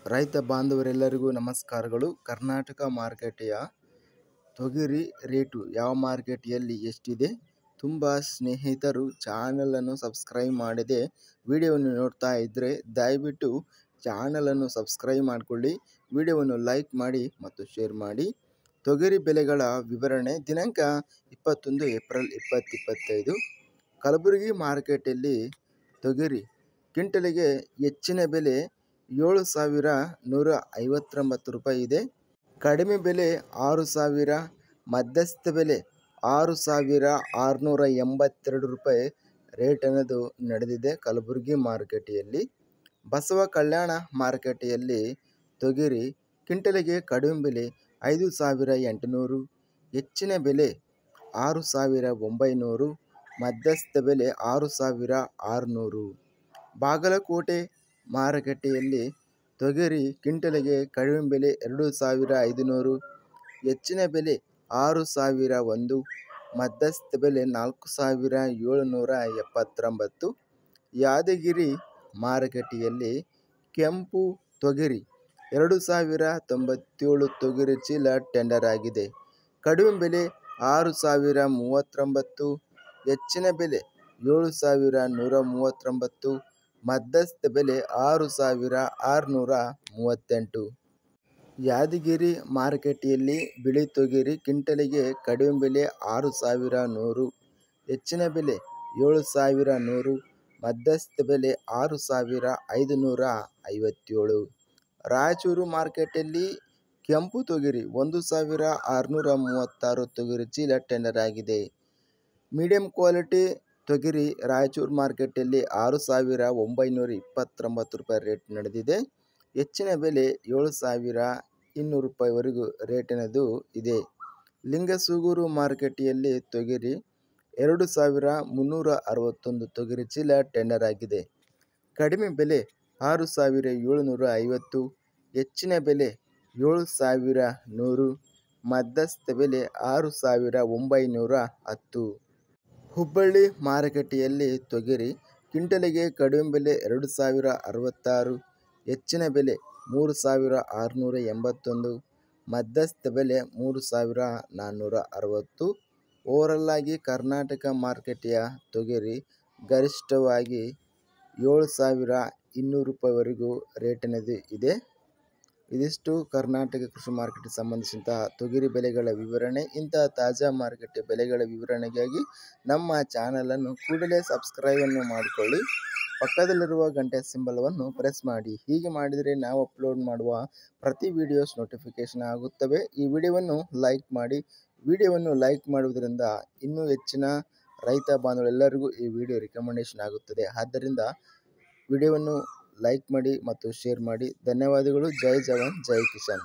ರೈತ ಬಾಂಧವರೆಲ್ಲರಿಗೂ ನಮಸ್ಕಾರಗಳು. ಕರ್ನಾಟಕ ಮಾರುಕಟ್ಟೆಯ ತೊಗರಿ ರೇಟು ಯಾವ ಮಾರುಕಟ್ಟೆಯಲ್ಲಿ ಎಷ್ಟಿದೆ? ತುಂಬ ಸ್ನೇಹಿತರು ಚಾನಲನ್ನು ಸಬ್ಸ್ಕ್ರೈಬ್ ಮಾಡದೆ ವಿಡಿಯೋವನ್ನು ನೋಡ್ತಾ ಇದ್ದರೆ ದಯವಿಟ್ಟು ಚಾನಲನ್ನು ಸಬ್ಸ್ಕ್ರೈಬ್ ಮಾಡಿಕೊಳ್ಳಿ, ವಿಡಿಯೋವನ್ನು ಲೈಕ್ ಮಾಡಿ ಮತ್ತು ಶೇರ್ ಮಾಡಿ. ತೊಗರಿ ಬೆಲೆಗಳ ವಿವರಣೆ ದಿನಾಂಕ 21 ಏಪ್ರಿಲ್ 2025. ಕಲಬುರಗಿ ಮಾರುಕಟ್ಟೆಯಲ್ಲಿ ತೊಗರಿ ಕ್ವಿಂಟಲಿಗೆ ಹೆಚ್ಚಿನ ಬೆಲೆ 7,159 ರೂಪಾಯಿ ಇದೆ. ಕಡಿಮೆ ಬೆಲೆ 6,000, ಮಧ್ಯಸ್ಥ ಬೆಲೆ 6,682 ರೂಪಾಯಿ ರೇಟ್ ಅನ್ನೋದು ನಡೆದಿದೆ ಕಲಬುರಗಿ ಮಾರುಕಟ್ಟೆಯಲ್ಲಿ. ಬಸವ ಕಲ್ಯಾಣ ಮಾರುಕಟ್ಟೆಯಲ್ಲಿ ತೊಗರಿ ಕ್ವಿಂಟಲಿಗೆ ಕಡಿಮೆ ಬೆಲೆ 5,800, ಹೆಚ್ಚಿನ ಬೆಲೆ 6,900, ಮಧ್ಯಸ್ಥ ಬೆಲೆ 6,600. ಬಾಗಲಕೋಟೆ ಮಾರುಕಟ್ಟೆಯಲ್ಲಿ ತೊಗರಿ ಕ್ವಿಂಟಲಿಗೆ ಕಡಿಮೆ ಬೆಲೆ 2,500, ಹೆಚ್ಚಿನ ಬೆಲೆ 6,001, ಮಧ್ಯಸ್ಥ ಬೆಲೆ 4,779. ಯಾದಗಿರಿ ಮಾರುಕಟ್ಟೆಯಲ್ಲಿ ಕೆಂಪು ತೊಗರಿ 2,097 ತೊಗರಿ ಚೀಲ ಟೆಂಡರ್ ಆಗಿದೆ. ಕಡಿಮೆ ಬೆಲೆ 6,039, ಹೆಚ್ಚಿನ ಬೆಲೆ 7,139, ಮಧ್ಯಸ್ಥ ಬೆಲೆ 6,638. ಯಾದಗಿರಿ ಮಾರುಕಟ್ಟೆಯಲ್ಲಿ ಬಿಳಿ ತೊಗರಿ ಕ್ವಿಂಟಲಿಗೆ ಕಡಿಮೆ ಬೆಲೆ 6,100, ಹೆಚ್ಚಿನ ಬೆಲೆ 7,100, ಮಧ್ಯಸ್ಥ ಬೆಲೆ 6,557. ರಾಯಚೂರು ಮಾರುಕಟ್ಟೆಯಲ್ಲಿ ಕೆಂಪು ತೊಗರಿ 1,636 ತೊಗರಿ ಚೀಲ ಟೆಂಡರ್ ಆಗಿದೆ. ಮೀಡಿಯಂ ಕ್ವಾಲಿಟಿ ತೊಗರಿ ರಾಯಚೂರು ಮಾರುಕಟ್ಟೆಯಲ್ಲಿ 6,929 ರೂಪಾಯಿ ರೇಟ್ ನಡೆದಿದೆ. ಹೆಚ್ಚಿನ ಬೆಲೆ 7,200 ರೂಪಾಯಿವರೆಗೂ ರೇಟಿನದು ಇದೆ. ಲಿಂಗಸೂಗೂರು ಮಾರುಕಟ್ಟೆಯಲ್ಲಿ ತೊಗರಿ 2,361 ತೊಗರಿ ಚೀಲ ಟೆಂಡರ್ ಆಗಿದೆ. ಕಡಿಮೆ ಬೆಲೆ 6,750, ಹೆಚ್ಚಿನ ಬೆಲೆ 7,100, ಮಧ್ಯಸ್ಥ ಬೆಲೆ 6,910. ಹುಬ್ಬಳ್ಳಿ ಮಾರುಕಟ್ಟೆಯಲ್ಲಿ ತೊಗರಿ ಕ್ವಿಂಟಲಿಗೆ ಕಡಿಮೆ ಬೆಲೆ 2,066, ಹೆಚ್ಚಿನ ಬೆಲೆ 3,681, ಮಧ್ಯಸ್ಥ ಬೆಲೆ 3,460. ಓವರಾಲ್ ಆಗಿ ಕರ್ನಾಟಕ ಮಾರುಕಟ್ಟೆಯ ತೊಗರಿ ಗರಿಷ್ಠವಾಗಿ 7,200 ರೂಪಾಯಿವರೆಗೂ ರೇಟಿನದು ಇದೆ. ಇದಿಷ್ಟು ಕರ್ನಾಟಕ ಕೃಷಿ ಮಾರುಕಟ್ಟೆಗೆ ಸಂಬಂಧಿಸಿದಂತಹ ತೊಗರಿ ಬೆಲೆಗಳ ವಿವರಣೆ. ಇಂತಹ ತಾಜಾ ಮಾರುಕಟ್ಟೆ ಬೆಲೆಗಳ ವಿವರಣೆಗಾಗಿ ನಮ್ಮ ಚಾನಲನ್ನು ಕೂಡಲೇ ಸಬ್ಸ್ಕ್ರೈಬನ್ನು ಮಾಡಿಕೊಳ್ಳಿ, ಪಕ್ಕದಲ್ಲಿರುವ ಗಂಟೆ ಸಿಂಬಲವನ್ನು ಪ್ರೆಸ್ ಮಾಡಿ. ಹೀಗೆ ಮಾಡಿದರೆ ನಾವು ಅಪ್ಲೋಡ್ ಮಾಡುವ ಪ್ರತಿ ವಿಡಿಯೋಸ್ ನೋಟಿಫಿಕೇಷನ್ ಆಗುತ್ತವೆ. ಈ ವಿಡಿಯೋವನ್ನು ಲೈಕ್ ಮಾಡಿ. ವಿಡಿಯೋವನ್ನು ಲೈಕ್ ಮಾಡುವುದರಿಂದ ಇನ್ನೂ ಹೆಚ್ಚಿನ ರೈತ ಬಾಂಧವರೆಲ್ಲರಿಗೂ ಈ ವಿಡಿಯೋ ರಿಕಮೆಂಡೇಷನ್ ಆಗುತ್ತದೆ. ಆದ್ದರಿಂದ ವಿಡಿಯೋವನ್ನು ಲೈಕ್ ಮಾಡಿ ಮತ್ತು ಶೇರ್ ಮಾಡಿ. ಧನ್ಯವಾದಗಳು. ಜೈ ಜವಾನ್ ಜೈ ಕಿಸಾನ್.